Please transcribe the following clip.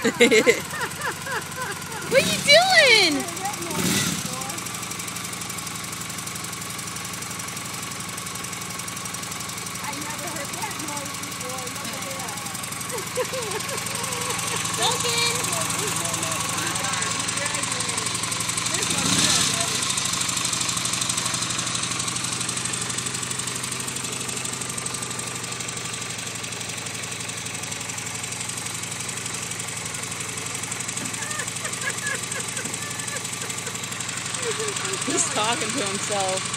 What are you doing? I never heard that noise before. Look at that. Duncan! He's talking to himself.